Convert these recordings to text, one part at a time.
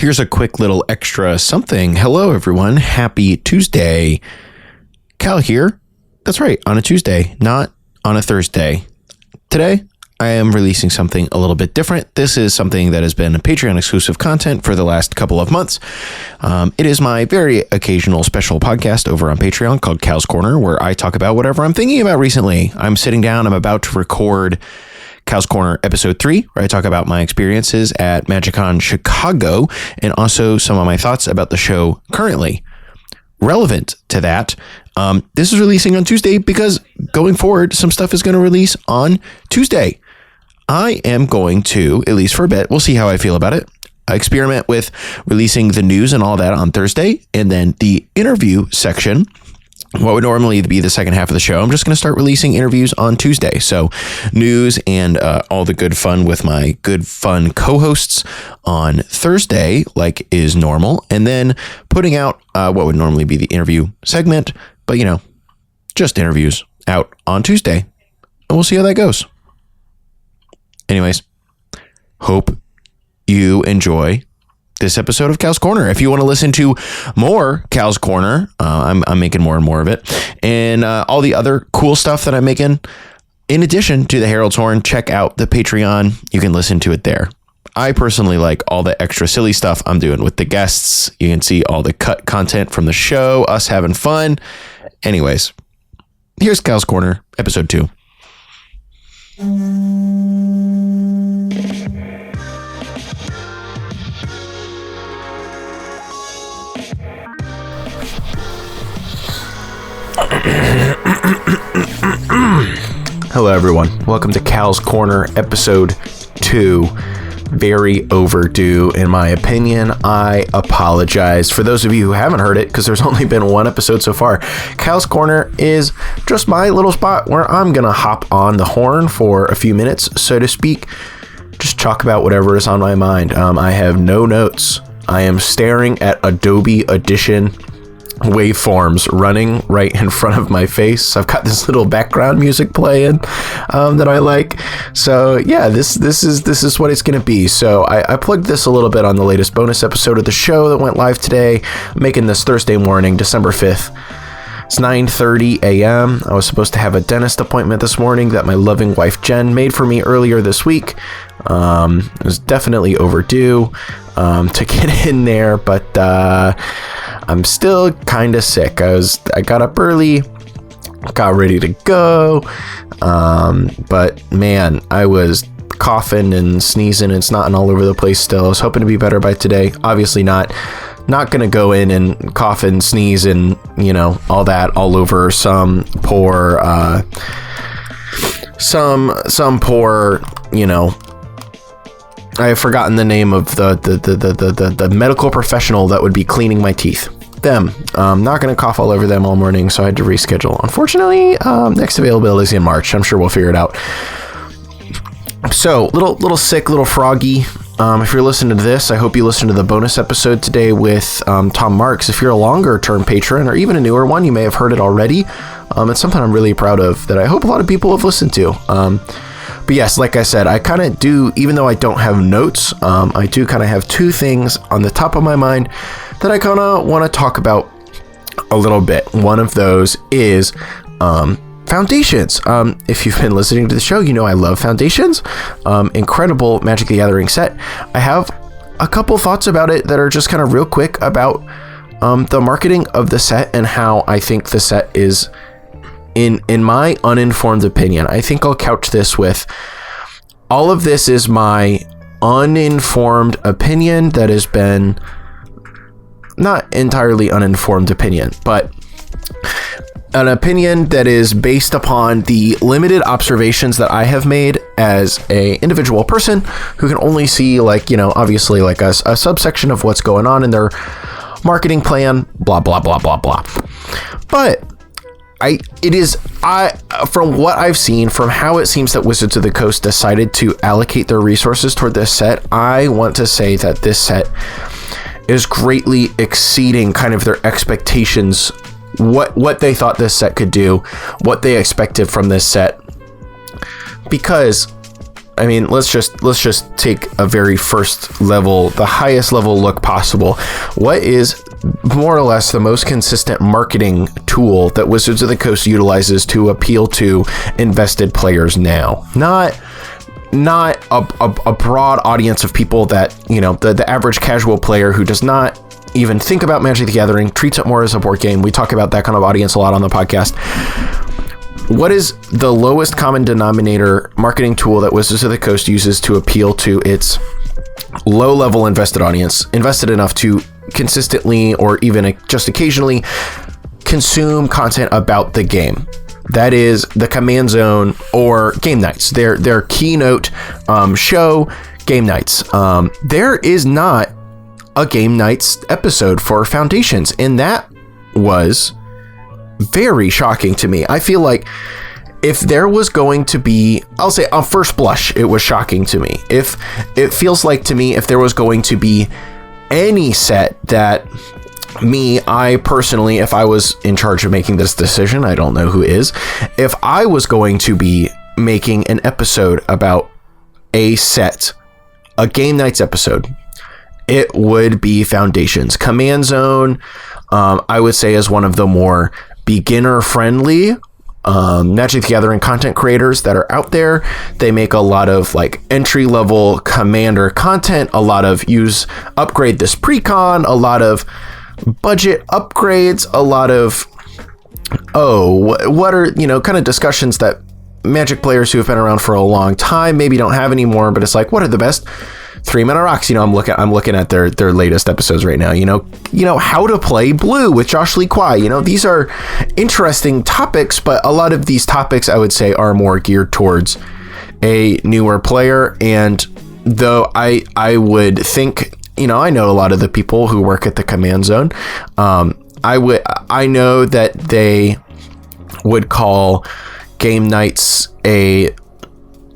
Here's a quick little extra something. Hello, everyone. Happy Tuesday. Cal here. That's right, on a Tuesday, not on a Thursday. Today, I am releasing something a little bit different. This is something that has been Patreon exclusive content for the last couple of months. It is my very occasional special podcast over on Patreon called Cal's Corner, where I talk about whatever I'm thinking about recently. I'm sitting down, I'm about to record Cal's Corner episode 3, where I talk about my experiences at MagicCon Chicago and also some of my thoughts about the show currently. Relevant to that, this is releasing on Tuesday because going forward, some stuff is going to release on Tuesday. I am going to, at least for a bit, we'll see how I feel about it, experiment with releasing the news and all that on Thursday, and then the interview section, what would normally be the second half of the show, I'm just going to start releasing interviews on Tuesday. So news and all the good fun with my good fun co-hosts on Thursday, like is normal. And then putting out what would normally be the interview segment, but just interviews out on Tuesday. And we'll see how that goes. Anyways, hope you enjoy this episode of Cal's Corner. If you want to listen to more Cal's Corner, I'm making more and more of it, and all the other cool stuff that I'm making, in addition to the Herald's Horn, check out the Patreon. You can listen to it there. I personally like all the extra silly stuff I'm doing with the guests. You can see all the cut content from the show, us having fun. Anyways, here's Cal's Corner, episode 2. Hello, everyone. Welcome to Cal's Corner, episode 2. Very overdue, in my opinion. I apologize for those of you who haven't heard it, because there's only been one episode so far. Cal's Corner is just my little spot where I'm gonna hop on the horn for a few minutes, so to speak. Just talk about whatever is on my mind. I have no notes. I am staring at Adobe Audition waveforms running right in front of my face. I've got this little background music playing that I like. So yeah, this is what it's gonna be. So I plugged this a little bit on the latest bonus episode of the show that went live today. I'm making this Thursday morning, December 5th. It's 9:30 a.m. I was supposed to have a dentist appointment this morning that my loving wife Jen made for me earlier this week. It was definitely overdue to get in there, but I'm still kind of sick. I got up early, got ready to go, but man, I was coughing and sneezing and snotting all over the place still. I was hoping to be better by today. Obviously not gonna go in and cough and sneeze and all that all over some poor I have forgotten the name of the medical professional that would be cleaning my teeth. Them. Not going to cough all over them all morning, so I had to reschedule. Unfortunately, next availability is in March. I'm sure we'll figure it out. So, little sick, little froggy. If you're listening to this, I hope you listen to the bonus episode today with Tom Marks. If you're a longer-term patron, or even a newer one, you may have heard it already. It's something I'm really proud of that I hope a lot of people have listened to. But yes, like I said, I kind of do, even though I don't have notes, I do kind of have two things on the top of my mind that I kind of want to talk about a little bit. One of those is foundations. If you've been listening to the show, I love foundations. Incredible Magic the Gathering set. I have a couple thoughts about it that are just kind of real quick about the marketing of the set and how I think the set is, in my uninformed opinion. I think I'll couch this with, all of this is my uninformed opinion that has been, not entirely uninformed opinion, but an opinion that is based upon the limited observations that I have made as a individual person who can only see obviously a subsection of what's going on in their marketing plan, blah, blah, blah, blah, blah. But from what I've seen, from how it seems that Wizards of the Coast decided to allocate their resources toward this set, I want to say that this set is greatly exceeding kind of their expectations, what they thought this set could do, what they expected from this set. Because I mean, let's just take a very first level, the highest level look possible. What is more or less the most consistent marketing tool that Wizards of the Coast utilizes to appeal to invested players now? Not a broad audience of people that, you know, the average casual player who does not even think about Magic the Gathering, treats it more as a board game. We talk about that kind of audience a lot on the podcast. What is the lowest common denominator marketing tool that Wizards of the Coast uses to appeal to its low-level invested audience, invested enough to consistently or even just occasionally consume content about the game? That is the Command Zone or game nights. Their keynote show, game nights. There is not a game nights episode for Foundations, and that was very shocking to me. I feel like if there was going to be, I'll say on first blush, it was shocking to me. If it feels like to me, if there was going to be any set that I personally, if I was in charge of making this decision, I don't know who is, if I was going to be making an episode about a set, a game nights episode, it would be Foundations. Command Zone, I would say, is one of the more beginner-friendly Magic the Gathering content creators that are out there. They make a lot of like entry-level Commander content, a lot of upgrade this precon, a lot of budget upgrades, a lot of what are, you know, kind of discussions that Magic players who have been around for a long time maybe don't have anymore, but it's like, what are the best 3-mana rocks? You know, I'm looking at their latest episodes right now. You know how to play blue with Josh Lee Kwai. You know, these are interesting topics, but a lot of these topics I would say are more geared towards a newer player. And though I would think, you know, I know a lot of the people who work at the Command Zone. I know that they would call game nights a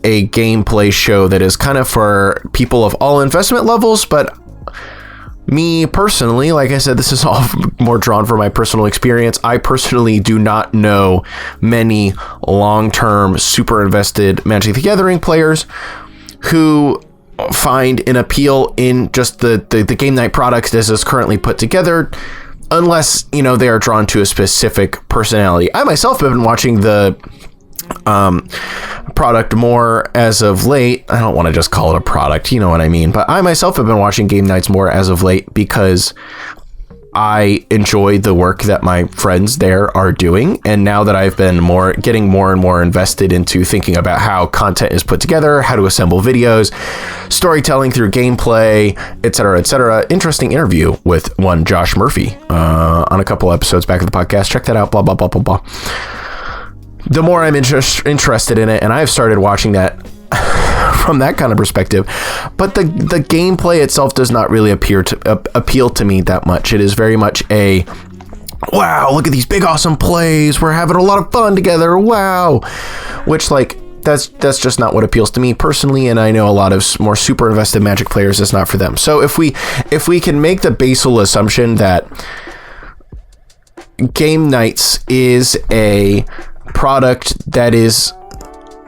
gameplay show that is kind of for people of all investment levels, but me personally, like I said, this is all more drawn from my personal experience. I personally do not know many long-term super invested Magic the Gathering players who find an appeal in just the game night product as is currently put together, unless, you know, they are drawn to a specific personality. I myself have been watching the product more as of late. I don't want to just call it a product, you know what I mean, but I myself have been watching game nights more as of late because I enjoy the work that my friends there are doing, and now that I've been getting more and more invested into thinking about how content is put together, how to assemble videos, storytelling through gameplay, etc. Interesting interview with one Josh Murphy on a couple episodes back of the podcast. Check that out. Blah blah blah blah blah. The more I'm interested in it, and I've started watching that from that kind of perspective, but the gameplay itself does not really appeal to me that much. It is very much a, wow, look at these big awesome plays, we're having a lot of fun together, wow, which, like, that's just not what appeals to me personally, and I know a lot of more super invested Magic players, it's not for them. So if we can make the basal assumption that game nights is a product that is,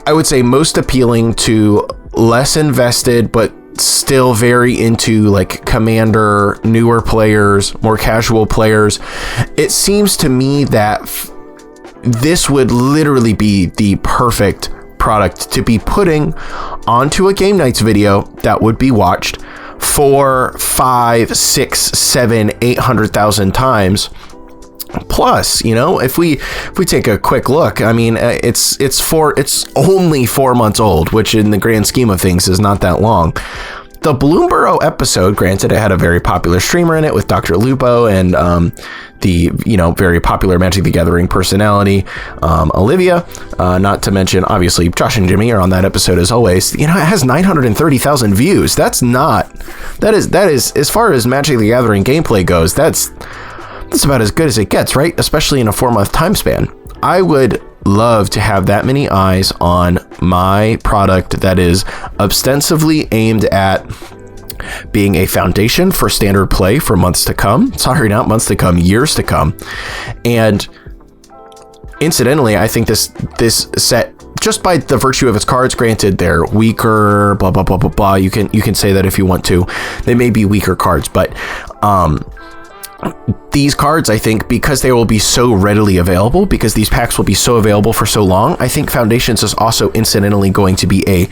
I would say, most appealing to less invested but still very into like Commander, newer players, more casual players, it seems to me that this would literally be the perfect product to be putting onto a game nights video that would be watched 4, 5, 6, 7, 800,000 times. Plus, you know, if we take a quick look, I mean, it's only 4 months old, which in the grand scheme of things is not that long. The Bloomborough episode, granted, it had a very popular streamer in it with Dr. Lupo and the, you know, very popular Magic the Gathering personality, Olivia, not to mention, obviously, Josh and Jimmy are on that episode as always. You know, it has 930,000 views. That is, as far as Magic the Gathering gameplay goes, that's about as good as it gets, right? Especially in a 4-month time span. I would love to have that many eyes on my product that is ostensibly aimed at being a foundation for standard play for months to come. Sorry, not months to come, years to come. And incidentally, I think this set just by the virtue of its cards. Granted, they're weaker, blah, blah, blah, blah, blah. You can say that if you want to. They may be weaker cards, but these cards, I think, because they will be so readily available, because these packs will be so available for so long, I think Foundations is also incidentally going to be a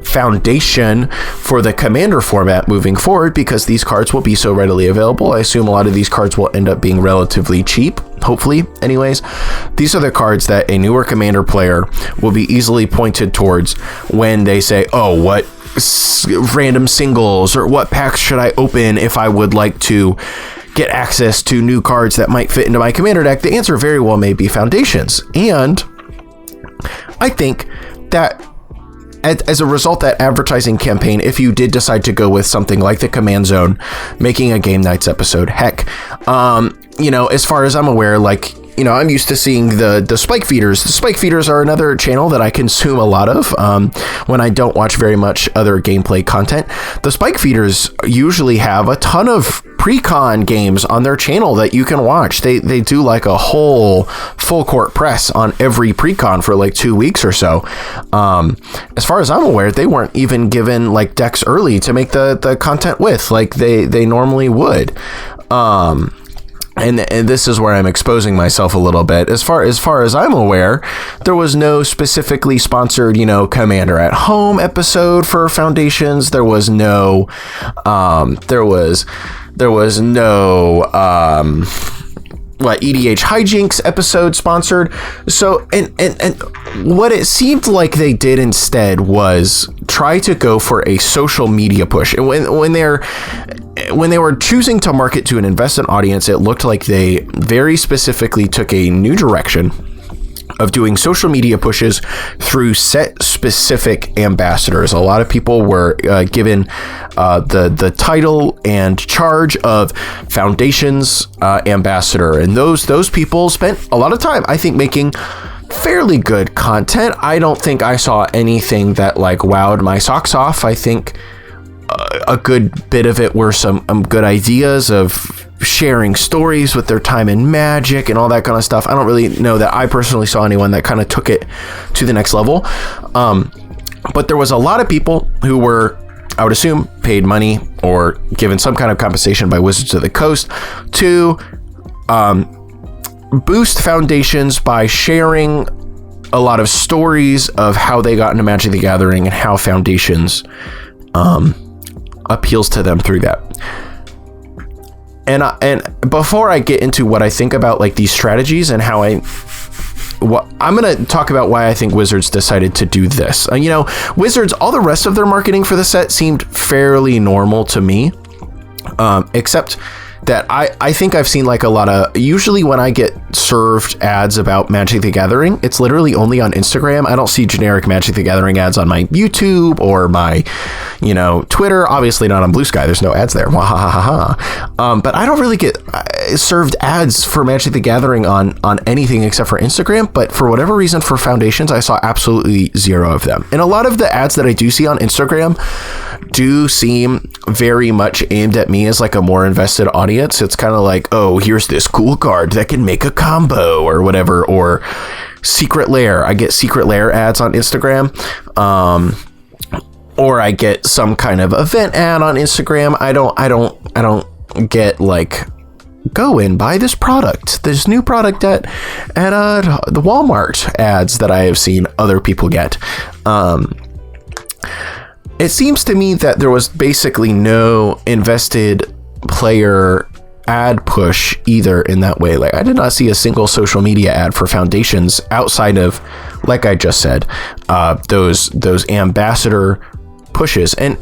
foundation for the Commander format moving forward, because these cards will be so readily available. I assume a lot of these cards will end up being relatively cheap, hopefully. Anyways, these are the cards that a newer Commander player will be easily pointed towards when they say, oh, what random singles or what packs should I open if I would like to get access to new cards that might fit into my Commander deck? The answer very well may be Foundations. And I think that as a result, that advertising campaign, if you did decide to go with something like the Command Zone, making a Game Nights episode, heck, as far as I'm aware, like, I'm used to seeing the Spike Feeders. The Spike Feeders are another channel that I consume a lot of when I don't watch very much other gameplay content. The Spike Feeders usually have a ton of pre-con games on their channel that you can watch. They do like a whole full court press on every pre-con for like 2 weeks or so. As far as I'm aware, they weren't even given like decks early to make the content with, like they normally would. And this is where I'm exposing myself a little bit. As far as I'm aware, there was no specifically sponsored, Commander at Home episode for Foundations. There was no, EDH Hijinks episode sponsored. So, and what it seemed like they did instead was try to go for a social media push. And when they were choosing to market to an investment audience, it looked like they very specifically took a new direction of doing social media pushes through set specific ambassadors. A lot of people were given the title and charge of Foundations ambassador, and those people spent a lot of time, I think, making fairly good content. I don't think I saw anything that like wowed my socks off. I think a good bit of it were some good ideas of sharing stories with their time in Magic and all that kind of stuff. I don't really know that I personally saw anyone that kind of took it to the next level. But there was a lot of people who were, I would assume, paid money or given some kind of compensation by Wizards of the Coast to boost Foundations by sharing a lot of stories of how they got into Magic the Gathering and how Foundations appeals to them through that. And before I get into what I think about like these strategies and how I'm going to talk about why I think Wizards decided to do this. Wizards, all the rest of their marketing for the set seemed fairly normal to me, except that I think I've seen like a lot of, usually when I get served ads about Magic the Gathering, it's literally only on Instagram. I don't see generic Magic the Gathering ads on my YouTube or my, Twitter. Obviously not on Blue Sky. There's no ads there. But I don't really get served ads for Magic the Gathering on anything except for Instagram. But for whatever reason, for Foundations, I saw absolutely zero of them. And a lot of the ads that I do see on Instagram do seem very much aimed at me as like a more invested audience. It's kind of like, oh, here's this cool card that can make a combo or whatever, or Secret Lair. I get Secret Lair ads on Instagram, or I get some kind of event ad on Instagram. I don't get like, go and buy this product, this new product at the Walmart ads that I have seen other people get. It seems to me that there was basically no invested player ad push either in that way. Like, I did not see a single social media ad for Foundations outside of, like I just said, those ambassador pushes. And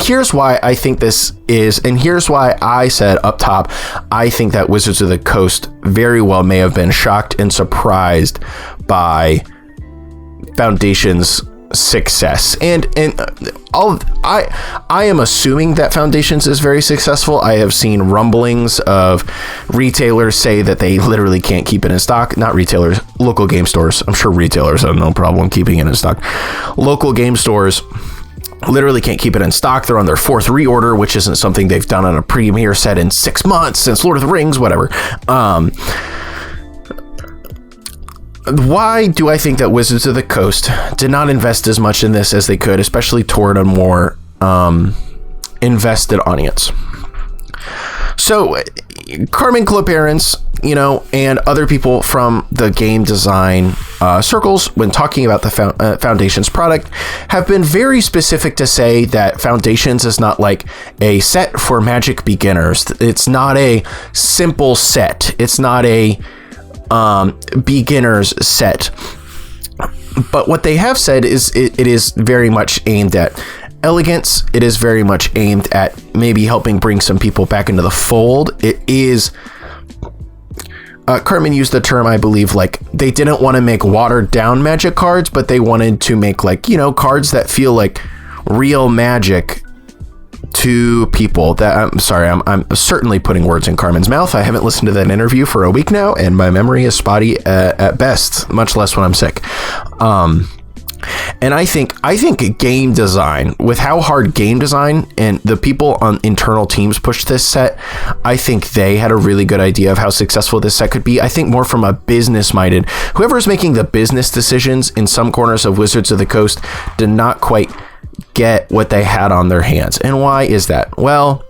here's why I think this is, and here's why I said up top, I think that Wizards of the Coast very well may have been shocked and surprised by Foundations' success. And I am assuming that Foundations is very successful. I have seen rumblings of retailers say that they literally can't keep it in stock. Not retailers, local game stores. I'm sure retailers have no problem keeping it in stock. Local game stores literally can't keep it in stock. They're on their fourth reorder, which isn't something they've done on a premier set in 6 months since Lord of the Rings, whatever. why do I think that Wizards of the Coast did not invest as much in this as they could, especially toward a more invested audience? So Carmen Kloperens, and other people from the game design circles, when talking about the Foundations product, have been very specific to say that Foundations is not like a set for Magic beginners. It's not a simple set. It's not a beginner's set. But what they have said is it is very much aimed at elegance. It is very much aimed at maybe helping bring some people back into the fold. It is... Cartman used the term, I believe, like they didn't want to make watered down Magic cards, but they wanted to make cards that feel like real Magic to people. That I'm certainly putting words in Carmen's mouth. I haven't listened to that interview for a week now, and my memory is spotty at best, much less when I'm sick. And I think game design, with how hard game design and the people on internal teams pushed this set, I think they had a really good idea of how successful this set could be. I think more from a business minded, whoever's making the business decisions in some corners of Wizards of the Coast did not quite get what they had on their hands. And why is that? Well,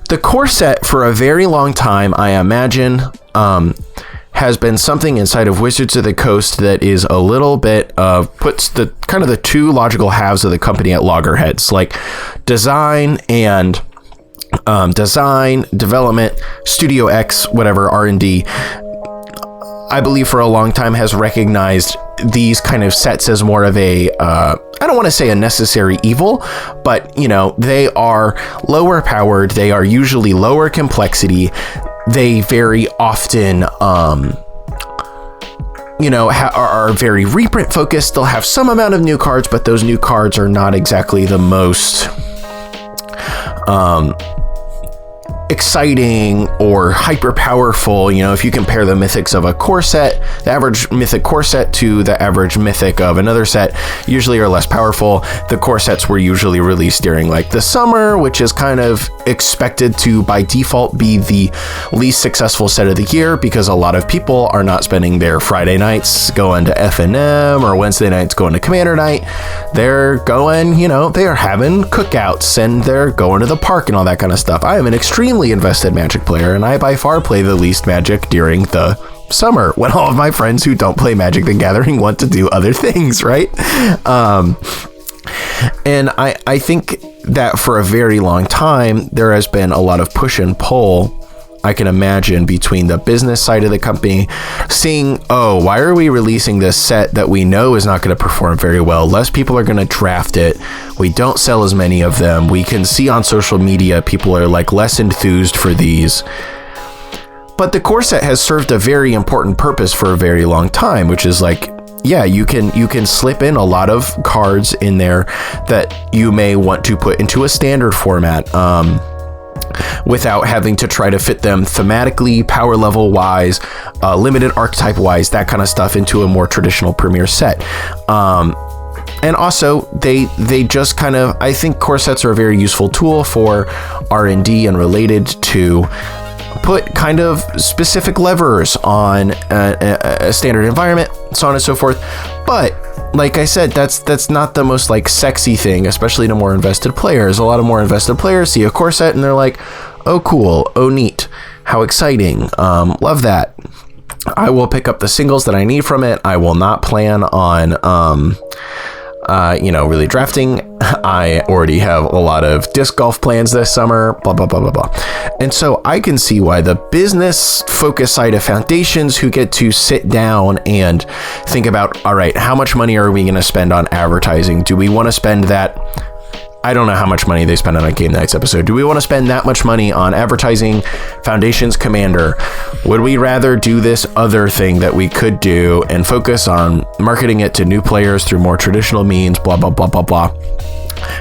the core set for a very long time, I imagine, has been something inside of Wizards of the Coast that is a little bit of puts the kind of the two logical halves of the company at loggerheads, like design and design, development, Studio X, whatever, R&D. I believe for a long time has recognized these kind of sets as more of a, I don't want to say a necessary evil, but they are lower powered. They are usually lower complexity. They very often, are very reprint focused. They'll have some amount of new cards, but those new cards are not exactly the most exciting or hyper powerful. If you compare the mythics of a core set, the average mythic core set to the average mythic of another set usually are less powerful. The core sets were usually released during like the summer, which is kind of expected to by default be the least successful set of the year, because a lot of people are not spending their Friday nights going to F&M or Wednesday nights going to Commander Night. They're going, they are having cookouts and they're going to the park and all that kind of stuff. I am an extremely invested Magic player, and I by far play the least Magic during the summer when all of my friends who don't play Magic the Gathering want to do other things, right? And I think that for a very long time there has been a lot of push and pull, I can imagine, between the business side of the company seeing, why are we releasing this set that we know is not going to perform very well? Less people are going to draft it. We don't sell as many of them. We can see on social media people are like less enthused for these. But the core set has served a very important purpose for a very long time, which is like, yeah, you can slip in a lot of cards in there that you may want to put into a standard format, without having to try to fit them thematically, power level wise, limited archetype wise, that kind of stuff into a more traditional Premier set. And also they just kind of, I think core sets are a very useful tool for R&D and related to put kind of specific levers on a standard environment, so on and so forth. But like I said, that's not the most like sexy thing, especially to more invested players. A lot of more invested players see a core set and they're like, oh cool, oh neat, how exciting, love that. I will pick up the singles that I need from it. I will not plan on really drafting. I already have a lot of disc golf plans this summer, blah, blah, blah, blah, blah. And so I can see why the business focus side of Foundations, who get to sit down and think about, all right, how much money are we going to spend on advertising? Do we want to spend that? I don't know how much money they spend on a Game Nights episode. Do we want to spend that much money on advertising Foundations Commander? Would we rather do this other thing that we could do and focus on marketing it to new players through more traditional means, blah, blah, blah, blah, blah?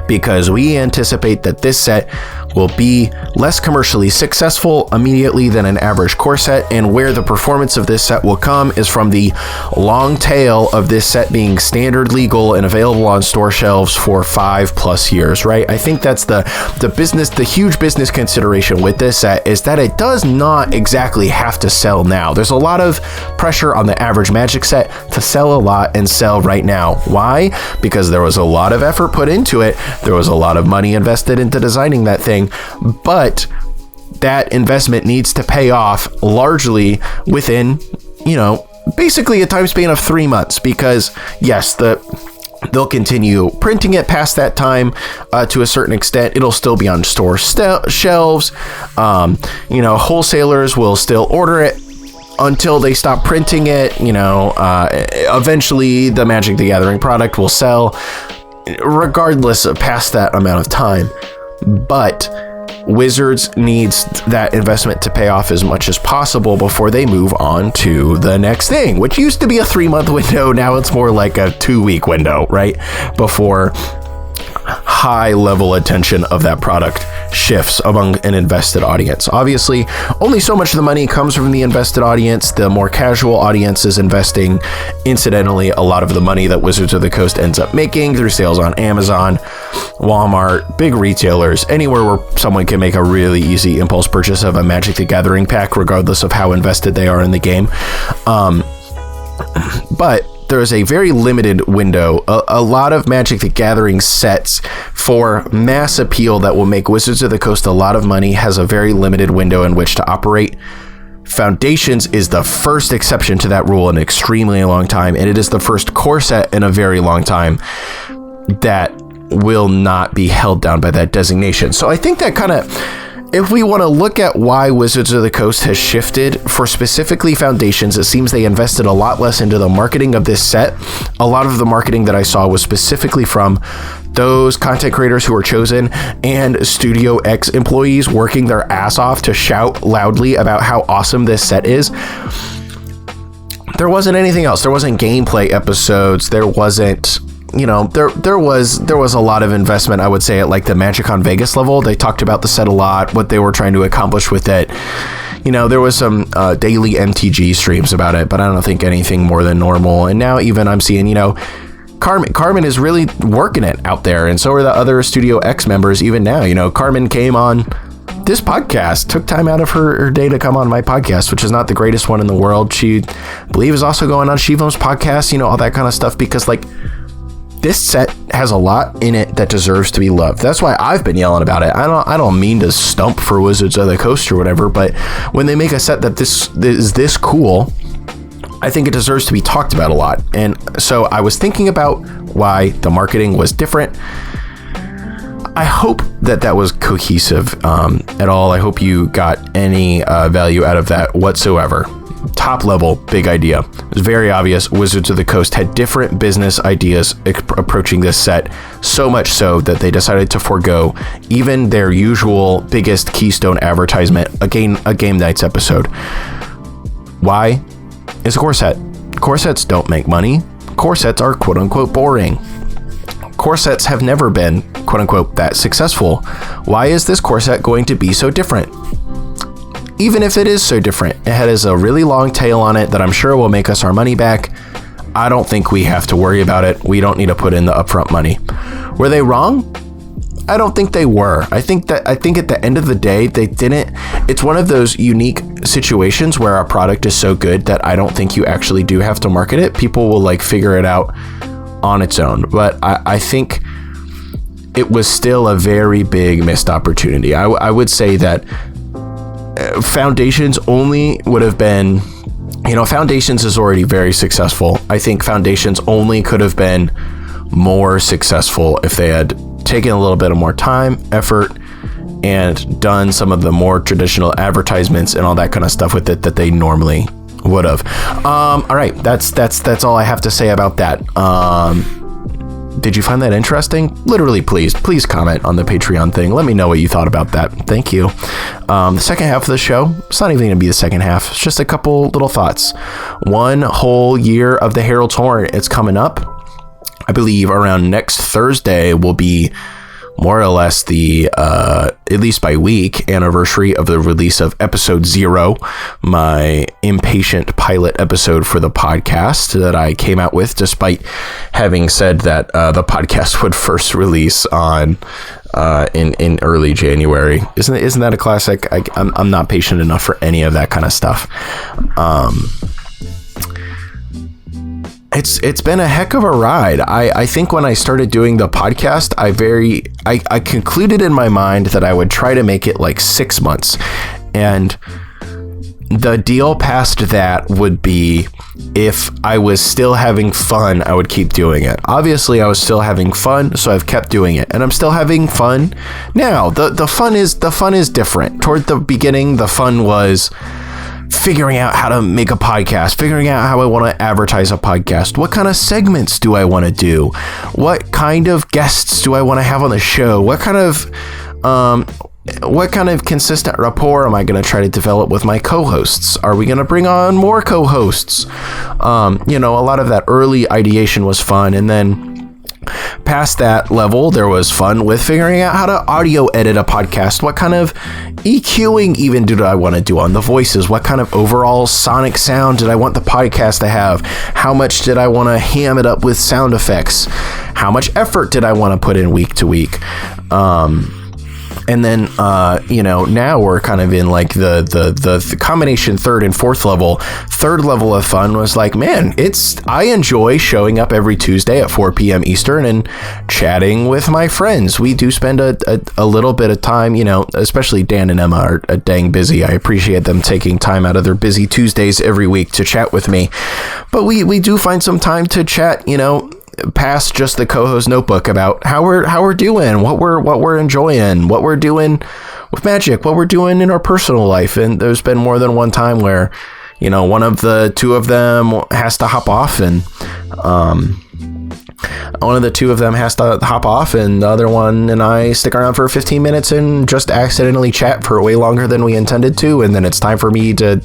Because we anticipate that this set will be less commercially successful immediately than an average core set, and where the performance of this set will come is from the long tail of this set being standard, legal, and available on store shelves for 5+ years, right? I think that's the huge business consideration with this set, is that it does not exactly have to sell now. There's a lot of pressure on the average Magic set to sell a lot and sell right now. Why? Because there was a lot of effort put into it. There was a lot of money invested into designing that thing, but that investment needs to pay off largely within, basically a time span of 3 months, because yes, they'll continue printing it past that time to a certain extent. It'll still be on store shelves. Wholesalers will still order it until they stop printing it. Eventually the Magic the Gathering product will sell regardless of past that amount of time. But Wizards needs that investment to pay off as much as possible before they move on to the next thing, which used to be a 3-month window. Now it's more like a 2-week window, right? Before high level attention of that product shifts among an invested audience. Obviously, only so much of the money comes from the invested audience. The more casual audience is investing, incidentally, a lot of the money that Wizards of the Coast ends up making through sales on Amazon, Walmart, big retailers, anywhere where someone can make a really easy impulse purchase of a Magic the Gathering pack, regardless of how invested they are in the game. But there is a very limited window. A lot of Magic the Gathering sets for mass appeal that will make Wizards of the Coast a lot of money has a very limited window in which to operate. Foundations is the first exception to that rule in an extremely long time, and it is the first core set in a very long time that will not be held down by that designation. So I think that kind of, if we want to look at why Wizards of the Coast has shifted for specifically Foundations, it seems they invested a lot less into the marketing of this set. A lot of the marketing that I saw was specifically from those content creators who were chosen and Studio X employees working their ass off to shout loudly about how awesome this set is. There wasn't anything else. There wasn't gameplay episodes. There wasn't, there was a lot of investment, I would say, at like the MagicCon Vegas level. They talked about the set a lot, what they were trying to accomplish with it. There was some daily MTG streams about it, but I don't think anything more than normal. And now even I'm seeing, Carmen is really working it out there, and so are the other Studio X members even now. Carmen came on this podcast, took time out of her day to come on my podcast, which is not the greatest one in the world. She, I believe, is also going on Shivam's podcast, all that kind of stuff, because this set has a lot in it that deserves to be loved. That's why I've been yelling about it. I don't mean to stump for Wizards of the Coast or whatever, but when they make a set that is this cool, I think it deserves to be talked about a lot. And so I was thinking about why the marketing was different. I hope that was cohesive at all. I hope you got any value out of that whatsoever. Top level, big idea. It was very obvious Wizards of the Coast had different business ideas approaching this set, so much so that they decided to forego even their usual biggest keystone advertisement, a Game Nights episode. Why? It's a core set. Core sets don't make money. Core sets are quote unquote boring. Core sets have never been quote unquote that successful. Why is this core set going to be so different? Even if it is so different, it has a really long tail on it that I'm sure will make us our money back. I don't think we have to worry about it. We don't need to put in the upfront money. Were they wrong? I don't think they were. I think at the end of the day, they didn't. It's one of those unique situations where a product is so good that I don't think you actually do have to market it. People will figure it out on its own. But I think it was still a very big missed opportunity. I would say that Foundations only would have been, Foundations is already very successful. I think Foundations only could have been more successful if they had taken a little bit of more time, effort, and done some of the more traditional advertisements and all that kind of stuff with it that they normally would have. All right, that's all I have to say about that. Did you find that interesting? Literally, please comment on the Patreon thing. Let me know what you thought about that. Thank you. The second half of the show, it's not even going to be the second half. It's just a couple little thoughts. 1 whole year of the Herald Tour. It's coming up. I believe around next Thursday will be more or less the, at least by week, anniversary of the release of episode 0, my impatient pilot episode for the podcast that I came out with, despite having said that the podcast would first release on in early January. Isn't that a classic? I'm not patient enough for any of that kind of stuff. It's been a heck of a ride. I think when I started doing the podcast, I concluded in my mind that I would try to make it like 6 months, and the deal past that would be if I was still having fun, I would keep doing it. Obviously, I was still having fun, so I've kept doing it, and I'm still having fun now. The fun is different. Toward the beginning, the fun was figuring out how to make a podcast, figuring out how I want to advertise a podcast. What kind of segments do I want to do? What kind of guests do I want to have on the show? What kind of consistent rapport am I going to try to develop with my co-hosts? Are we going to bring on more co-hosts? A lot of that early ideation was fun. And then past that level, there was fun with figuring out how to audio edit a podcast. What kind of EQing even do I want to do on the voices? What kind of overall sonic sound did I want the podcast to have? How much did I want to ham it up with sound effects? How much effort did I want to put in week to week? And then, now we're kind of in like the combination third and fourth level. Third level of fun was like, man, I enjoy showing up every Tuesday at 4 p.m. Eastern and chatting with my friends. We do spend a little bit of time, especially Dan and Emma are dang busy. I appreciate them taking time out of their busy Tuesdays every week to chat with me. But we do find some time to chat, past just the co-host notebook about how we're doing, what we're enjoying, what we're doing with Magic, what we're doing in our personal life. And there's been more than one time where, one of the two of them has to hop off, and the other one and I stick around for 15 minutes and just accidentally chat for way longer than we intended to. And then it's time for me to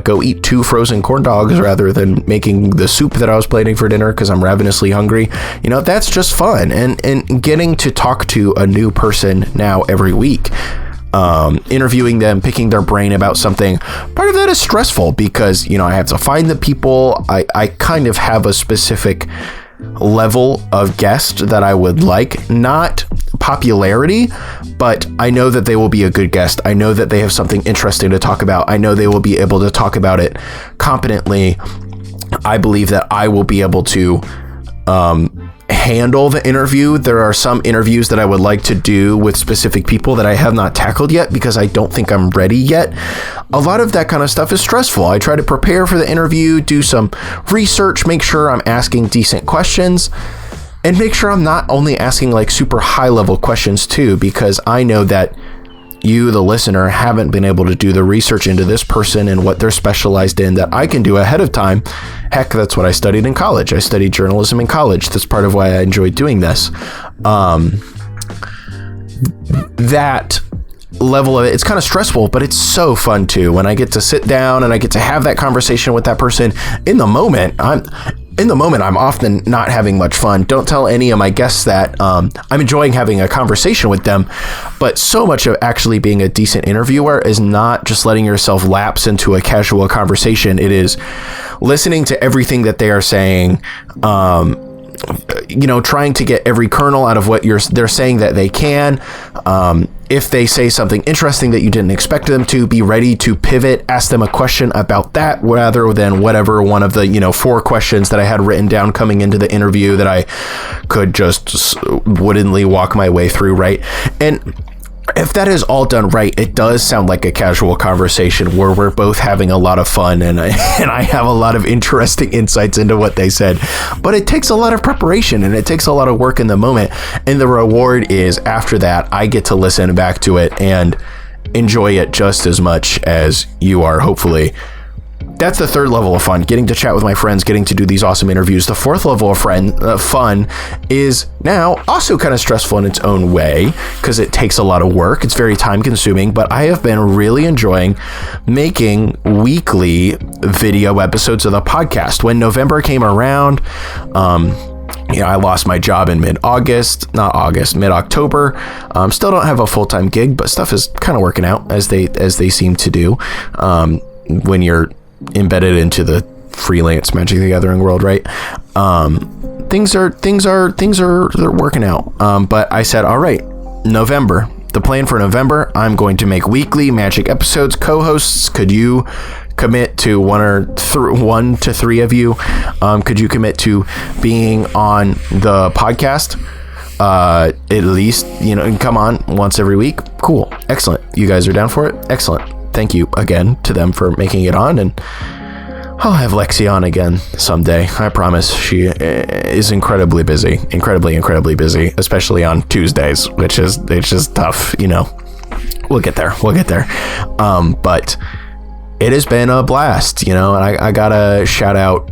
go eat 2 frozen corn dogs rather than making the soup that I was planning for dinner because I'm ravenously hungry. That's just fun. And getting to talk to a new person now every week, interviewing them, picking their brain about something. Part of that is stressful because, I have to find the people. I kind of have a specific level of guest that I would like, not popularity, but I know that they will be a good guest. I know that they have something interesting to talk about. I know they will be able to talk about it competently. I believe that I will be able to handle the interview. There are some interviews that I would like to do with specific people that I have not tackled yet because I don't think I'm ready yet. A lot of that kind of stuff is stressful. I try to prepare for the interview, do some research, make sure I'm asking decent questions, and make sure I'm not only asking like super high level questions too, because I know that you, the listener, haven't been able to do the research into this person and what they're specialized in that I can do ahead of time. Heck, that's what I studied in college. I studied journalism in college. That's part of why I enjoyed doing this. That level of it's kind of stressful, but it's so fun too. When I get to sit down and I get to have that conversation with that person in the moment, I'm often not having much fun. Don't tell any of my guests that. I'm enjoying having a conversation with them, but so much of actually being a decent interviewer is not just letting yourself lapse into a casual conversation. It is listening to everything that they are saying, trying to get every kernel out of what they're saying that they can. If they say something interesting that you didn't expect them to, be ready to pivot, ask them a question about that rather than whatever one of the, 4 questions that I had written down coming into the interview that I could just woodenly walk my way through, right? And if that is all done right, it does sound like a casual conversation where we're both having a lot of fun and I have a lot of interesting insights into what they said. But it takes a lot of preparation and it takes a lot of work in the moment. And the reward is after that, I get to listen back to it and enjoy it just as much as you are, hopefully. That's the third level of fun, getting to chat with my friends, getting to do these awesome interviews. The fourth level of fun is now also kind of stressful in its own way because it takes a lot of work. It's very time consuming, but I have been really enjoying making weekly video episodes of the podcast. When November came around, I lost my job in mid-October. Still don't have a full-time gig, but stuff is kind of working out as they seem to do when you're embedded into the freelance Magic the Gathering world, right? Things are they're working out. But I said, all right, November. The plan for November, I'm going to make weekly Magic episodes. Co-hosts, could you commit to one to three of you? Could you commit to being on the podcast? At least, come on once every week. Cool. Excellent. You guys are down for it? Excellent. Thank you again to them for making it on, and I'll have Lexi on again someday. I promise. She is incredibly busy, incredibly busy, especially on Tuesdays, which is tough. We'll get there. But it has been a blast, and I gotta shout out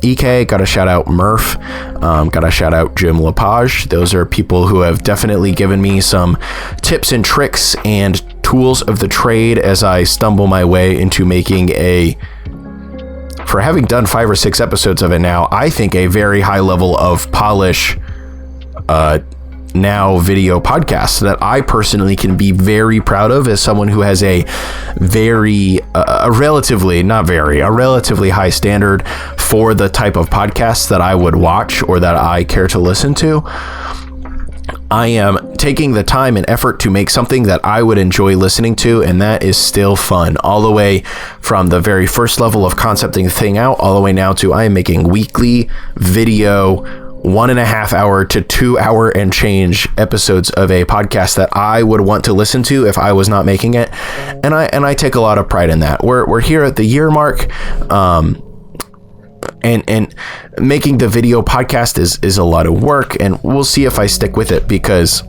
EK, gotta shout out Murph, gotta shout out Jim Lepage. Those are people who have definitely given me some tips and tricks and tools of the trade as I stumble my way into making for having done 5 or 6 episodes of it now, I think a very high level of polish now video podcast that I personally can be very proud of as someone who has a relatively high standard for the type of podcasts that I would watch or that I care to listen to. I am taking the time and effort to make something that I would enjoy listening to, and that is still fun, all the way from the very first level of concepting the thing out, all the way now to I am making weekly video 1.5 hour to 2 hour and change episodes of a podcast that I would want to listen to if I was not making it. And I take a lot of pride in that. We're here at the year mark. And making the video podcast is a lot of work, and we'll see if I stick with it because,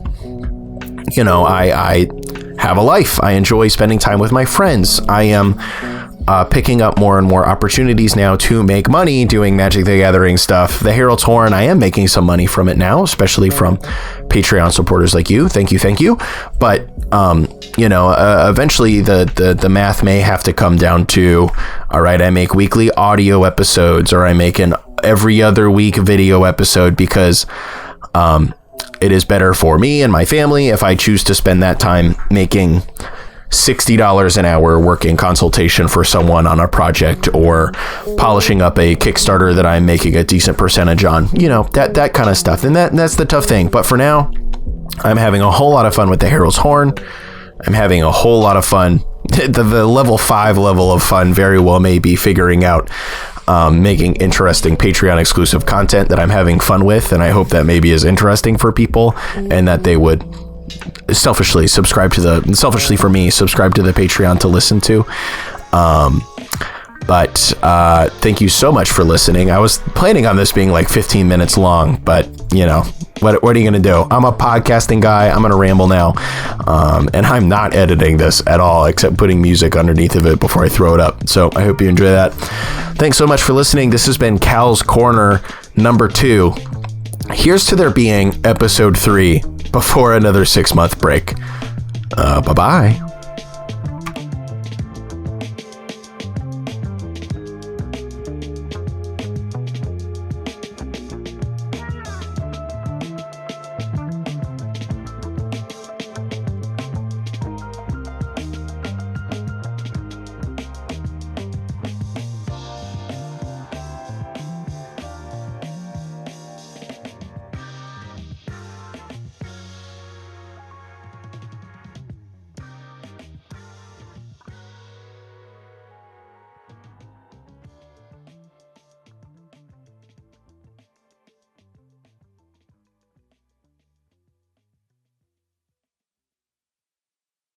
I have a life. I enjoy spending time with my friends. I am picking up more and more opportunities now to make money doing Magic the Gathering stuff. The Herald's Horn, I am making some money from it now, especially from Patreon supporters like you. Thank you. But, eventually the math may have to come down to, all right, I make weekly audio episodes, or I make an every other week video episode because it is better for me and my family if I choose to spend that time making $60 an hour working consultation for someone on a project, or polishing up a Kickstarter that I'm making a decent percentage on, that kind of stuff. And that's the tough thing. But for now, I'm having a whole lot of fun with the Herald's Horn. I'm having a whole lot of fun. The level 5 level of fun very well may be figuring out making interesting Patreon exclusive content that I'm having fun with. And I hope that maybe is interesting for people, and that they would selfishly subscribe to the Patreon to listen to. But thank you so much for listening. I was planning on this being like 15 minutes long, but what are you gonna do? I'm a podcasting guy. I'm gonna ramble now, and I'm not editing this at all, except putting music underneath of it before I throw it up. So I hope you enjoy that. Thanks so much for listening. This has been Cal's Corner number 2. Here's to there being episode 3 before another 6-month break. Bye-bye.